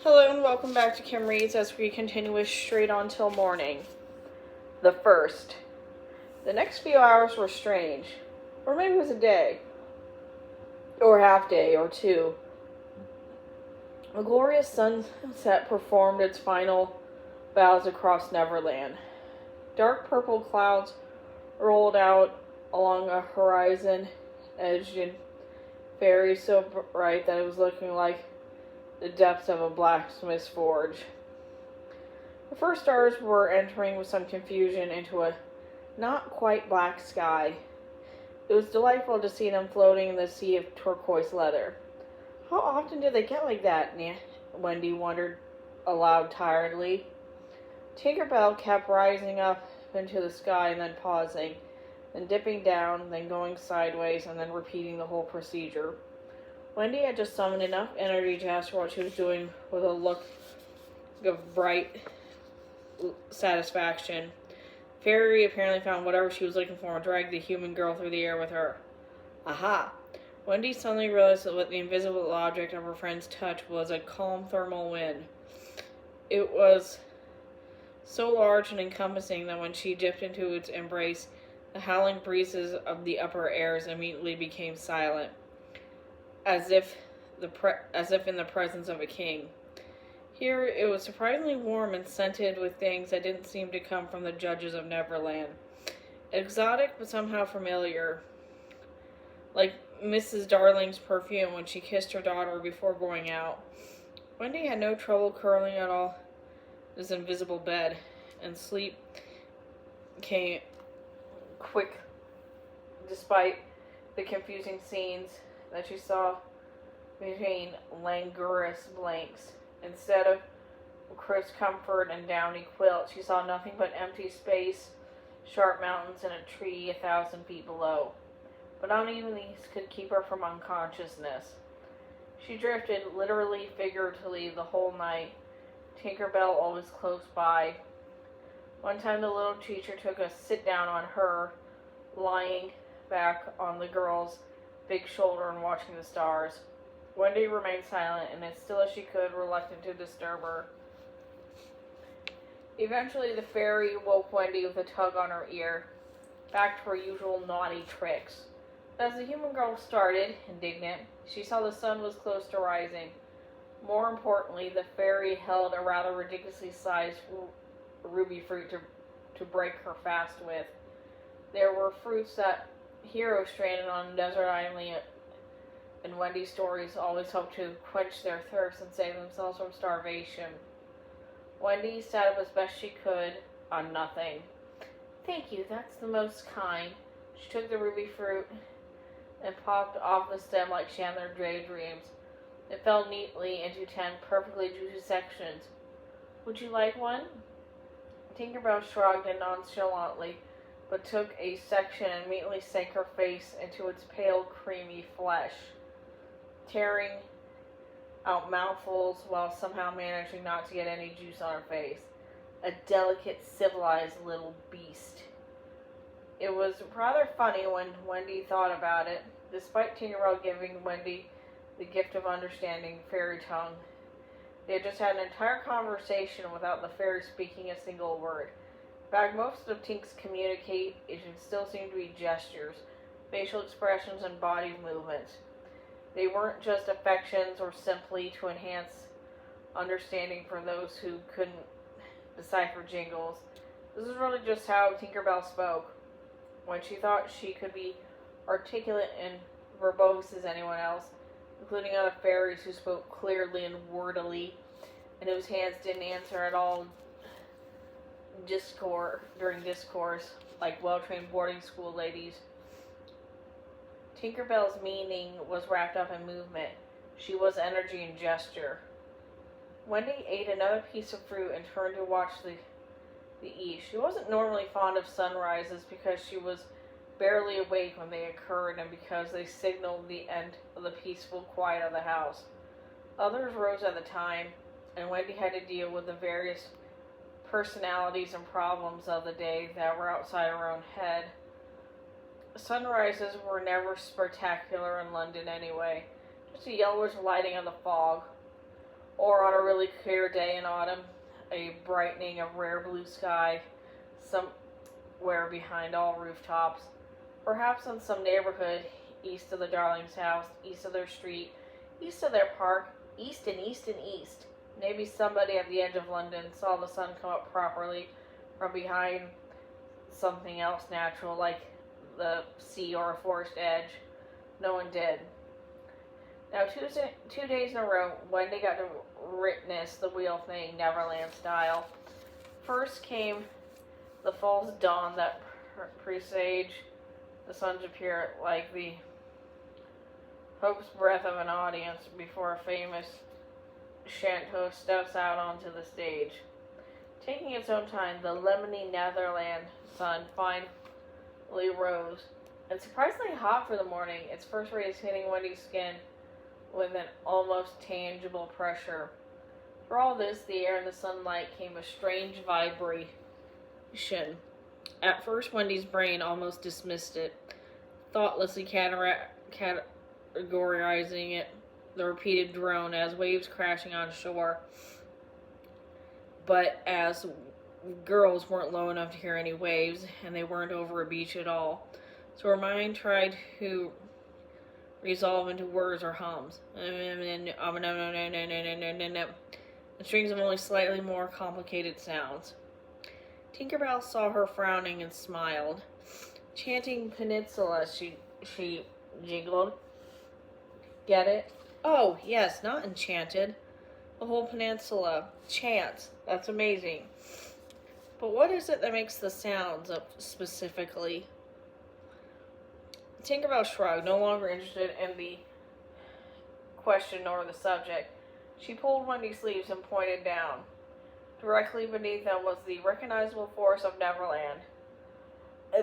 Hello and welcome back to Kim Reads as we continue with Straight On Till Morning. The first. The next few hours were strange. Or maybe it was a day. Or half day, or two. A glorious sunset performed its final bows across Neverland. Dark purple clouds rolled out along a horizon edged in fairies so bright that it was looking like the depths of a blacksmith's forge. The first stars were entering with some confusion into a not quite black sky. It was delightful to see them floating in the sea of turquoise leather. How often do they get like that? Wendy wondered aloud tiredly. Tinkerbell kept rising up into the sky and then pausing, then dipping down, then going sideways, and then repeating the whole procedure. Wendy had just summoned enough energy to ask her what she was doing with a look of bright satisfaction. Fairy apparently found whatever she was looking for and dragged the human girl through the air with her. Aha! Wendy suddenly realized that the invisible object of her friend's touch was a calm thermal wind. It was so large and encompassing that when she dipped into its embrace, the howling breezes of the upper airs immediately became silent, as if in the presence of a king. Here it was surprisingly warm and scented with things that didn't seem to come from the judges of Neverland. Exotic but somehow familiar, like Mrs. Darling's perfume when she kissed her daughter before going out. Wendy had no trouble curling at all in this invisible bed, and sleep came quick despite the confusing scenes that she saw between languorous blanks. Instead of crisp comfort and downy quilt, she saw nothing but empty space, sharp mountains, and a tree 1,000 feet below. But not even these could keep her from unconsciousness. She drifted, literally, figuratively, the whole night, Tinkerbell always close by. One time the little teacher took a sit-down on her, lying back on the girl's big shoulder and watching the stars. Wendy remained silent and as still as she could, reluctant to disturb her. Eventually the fairy woke Wendy with a tug on her ear, back to her usual naughty tricks. As the human girl started, indignant, she saw the sun was close to rising. More importantly, the fairy held a rather ridiculously sized ruby fruit to break her fast with. There were fruits that heroes stranded on a desert island in Wendy's stories always hoped to quench their thirst and save themselves from starvation. Wendy sat up as best she could on nothing. "Thank you, that's the most kind." She took the ruby fruit and popped off the stem like she had in her daydreams. It fell neatly into 10 perfectly juicy sections. "Would you like one?" Tinkerbell shrugged nonchalantly, but took a section and immediately sank her face into its pale, creamy flesh, tearing out mouthfuls while somehow managing not to get any juice on her face. A delicate, civilized little beast. It was rather funny when Wendy thought about it. Despite Tinkerbell giving Wendy the gift of understanding fairy tongue, they had just had an entire conversation without the fairy speaking a single word. In fact, most of Tink's communication still seemed to be gestures, facial expressions, and body movements. They weren't just affections or simply to enhance understanding for those who couldn't decipher jingles. This is really just how Tinkerbell spoke. When she thought she could be articulate and verbose as anyone else, including other fairies who spoke clearly and wordily, and whose hands didn't answer at all during discourse, like well-trained boarding school ladies. Tinkerbell's meaning was wrapped up in movement. She was energy and gesture. Wendy ate another piece of fruit and turned to watch the east. She wasn't normally fond of sunrises because she was barely awake when they occurred and because they signaled the end of the peaceful quiet of the house. Others rose at the time, and Wendy had to deal with the various personalities and problems of the day that were outside her own head. Sunrises were never spectacular in London anyway, just a yellowish lighting of the fog, or on a really clear day in autumn, a brightening of rare blue sky somewhere behind all rooftops. Perhaps in some neighborhood east of the Darlings' house, east of their street, east of their park, east and east and east. Maybe somebody at the edge of London saw the sun come up properly from behind something else natural, like the sea or a forest edge. No one did. Now, 2 days in a row, Wendy got to witness the wheel thing, Neverland style. First came the false dawn that presaged the sun's appear like the hope's breath of an audience before a famous Shanto steps out onto the stage. Taking its own time, the lemony Netherland sun finally rose, and surprisingly hot for the morning. Its first rays hitting Wendy's skin with an almost tangible pressure. For all this, the air and the sunlight came a strange vibration. At first, Wendy's brain almost dismissed it, thoughtlessly categorizing it the repeated drone as waves crashing on shore. But as girls weren't low enough to hear any waves, and they weren't over a beach at all, so her mind tried to resolve into words or hums. And strings of only slightly more complicated sounds. Tinkerbell saw her frowning and smiled. Chanting Peninsula, she jingled. Get it? Oh, yes, not enchanted. The whole peninsula. Chants. That's amazing. But what is it that makes the sounds up specifically? Tinkerbell shrugged, no longer interested in the question or the subject. She pulled Wendy's sleeves and pointed down. Directly beneath them was the recognizable forest of Neverland.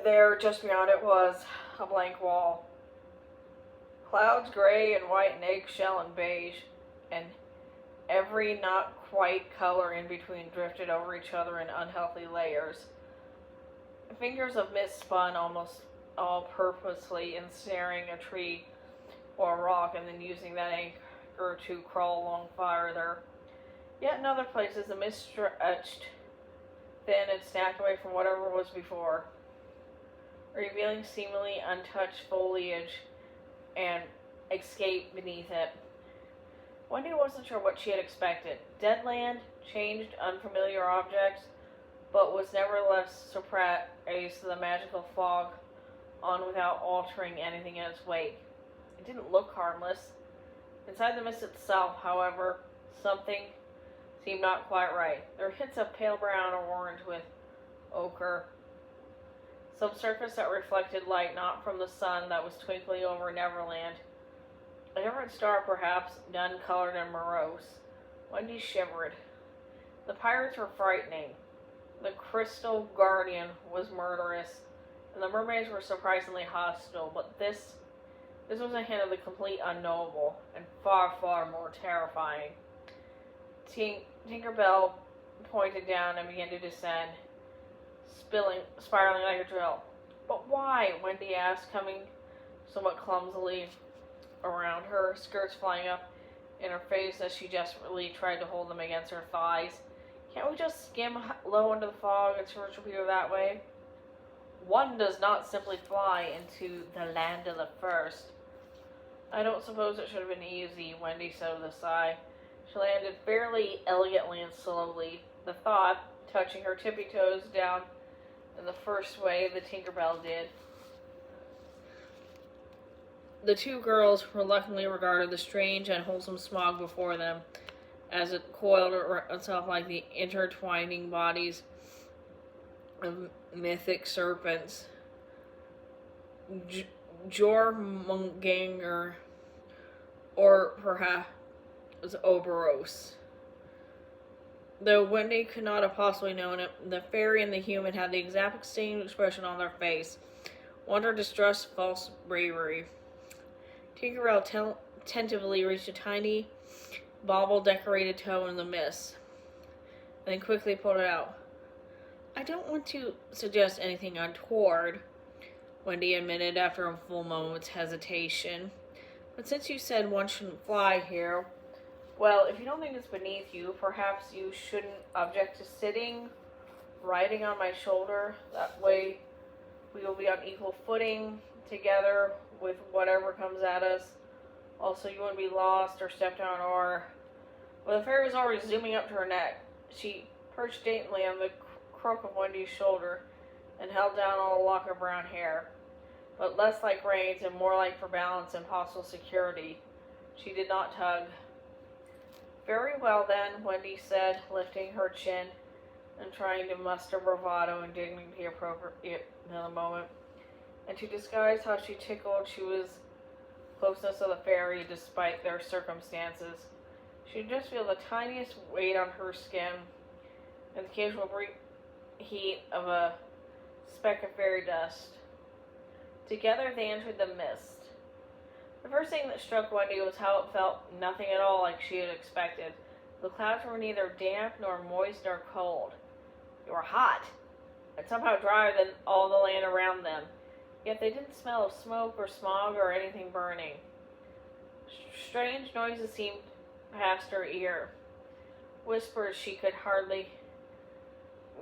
There, just beyond it, was a blank wall. Clouds gray and white and eggshell and beige, and every not quite color in between drifted over each other in unhealthy layers. Fingers of mist spun almost all purposely, ensnaring a tree or a rock and then using that anchor to crawl along farther. Yet in other places the mist stretched thin and snapped away from whatever was before, revealing seemingly untouched foliage and escape beneath it. Wendy wasn't sure what she had expected. Dead land, changed, unfamiliar objects, but was nevertheless surprised the magical fog on without altering anything in its wake. It didn't look harmless. Inside the mist itself, however, something seemed not quite right. There were hints of pale brown or orange with ochre. Some surface that reflected light not from the sun that was twinkling over Neverland. A different star, perhaps, dun-colored and morose. Wendy shivered. The pirates were frightening. The crystal guardian was murderous, and the mermaids were surprisingly hostile, but this was a hint of the complete unknowable, and far, far more terrifying. Tinkerbell pointed down and began to descend, spiraling like a drill. But why? Wendy asked, coming somewhat clumsily around her, skirts flying up in her face as she desperately tried to hold them against her thighs. Can't we just skim low into the fog and search for you that way? One does not simply fly into the land of the first. I don't suppose it should have been easy, Wendy said with a sigh. She landed fairly elegantly and slowly, the thought touching her tippy toes down in the first way the Tinkerbell did. The two girls reluctantly regarded the strange and wholesome smog before them as it coiled itself like the intertwining bodies of mythic serpents. Jormungandr, or perhaps Oberos. Though Wendy could not have possibly known it, the fairy and the human had the exact same expression on their face. Wonder, distrust, false bravery. Tinkerbell tentatively reached a tiny, bauble-decorated toe in the mist, and then quickly pulled it out. I don't want to suggest anything untoward, Wendy admitted after a full moment's hesitation. But since you said one shouldn't fly here, Well, if you don't think it's beneath you, perhaps you shouldn't object to sitting, riding on my shoulder. That way we will be on equal footing together with whatever comes at us. Also, you wouldn't be lost or stepped on or... Well, the fairy was already zooming up to her neck. She perched daintily on the crook of Wendy's shoulder and held down all a lock of brown hair, but less like reins and more like for balance and possible security. She did not tug. Very well then, Wendy said, lifting her chin and trying to muster bravado and dignity appropriate in the moment. And to disguise how she tickled, she was closeness of the fairy despite their circumstances. She could just feel the tiniest weight on her skin and the occasional brief heat of a speck of fairy dust. Together they entered the mist. The first thing that struck Wendy was how it felt nothing at all like she had expected. The clouds were neither damp nor moist nor cold. They were hot, and somehow drier than all the land around them. Yet they didn't smell of smoke or smog or anything burning. Strange noises seemed past her ear. Whispers she could hardly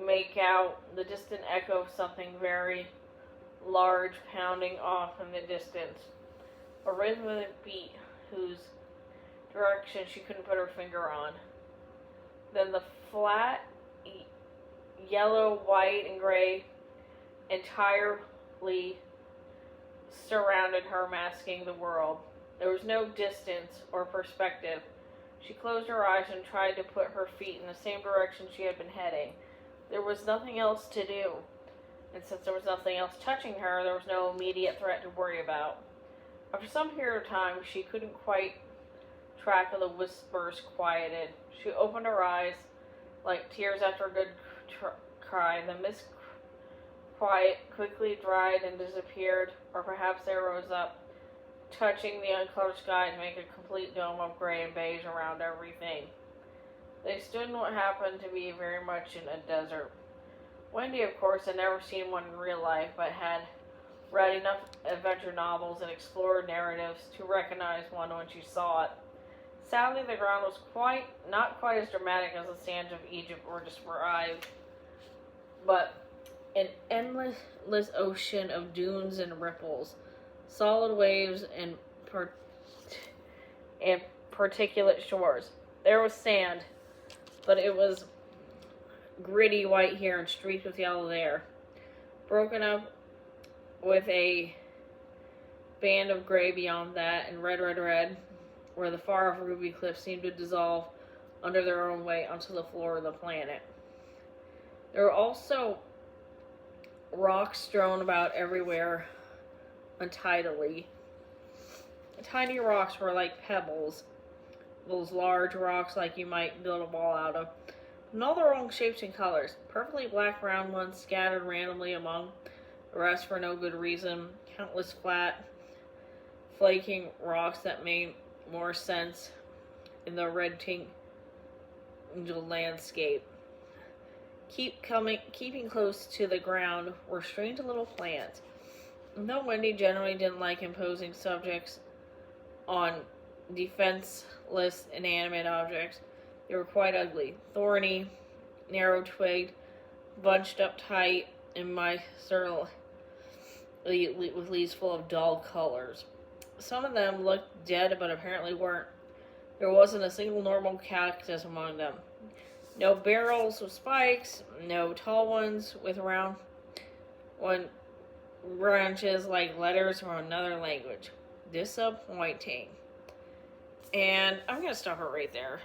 make out, the distant echo of something very large pounding off in the distance. A rhythmic beat whose direction she couldn't put her finger on. Then the flat, yellow, white, and gray entirely surrounded her, masking the world. There was no distance or perspective. She closed her eyes and tried to put her feet in the same direction she had been heading. There was nothing else to do, and since there was nothing else touching her, there was no immediate threat to worry about. After some period of time, she couldn't quite track of the whispers quieted. She opened her eyes like tears after a good cry. The mist quiet quickly dried and disappeared, or perhaps they rose up, touching the uncolored sky to make a complete dome of gray and beige around everything. They stood in what happened to be very much in a desert. Wendy, of course, had never seen one in real life, but had read enough adventure novels and explored narratives to recognize one when she saw it. Sadly, the ground was not quite as dramatic as the sands of Egypt were described, but an endless ocean of dunes and ripples, solid waves and particulate shores. There was sand, but it was gritty white here and streaked with yellow there, broken up with a band of gray beyond that, and red, where the far-off ruby cliffs seemed to dissolve under their own weight onto the floor of the planet. There were also rocks strewn about everywhere untidily. Tiny rocks were like pebbles, those large rocks like you might build a wall out of, and all the wrong shapes and colors. Perfectly black round ones scattered randomly among the rest for no good reason. Countless flat, flaking rocks that made more sense in the red tingled landscape. Keeping close to the ground were strange little plants. And though Wendy generally didn't like imposing subjects on defenseless, inanimate objects, they were quite ugly, thorny, narrow-twigged, bunched up tight, and miserly with leaves full of dull colors. Some of them looked dead, but apparently weren't. There wasn't a single normal cactus among them. No barrels with spikes, no tall ones with round branches like letters from another language. Disappointing. And I'm going to stop it right there.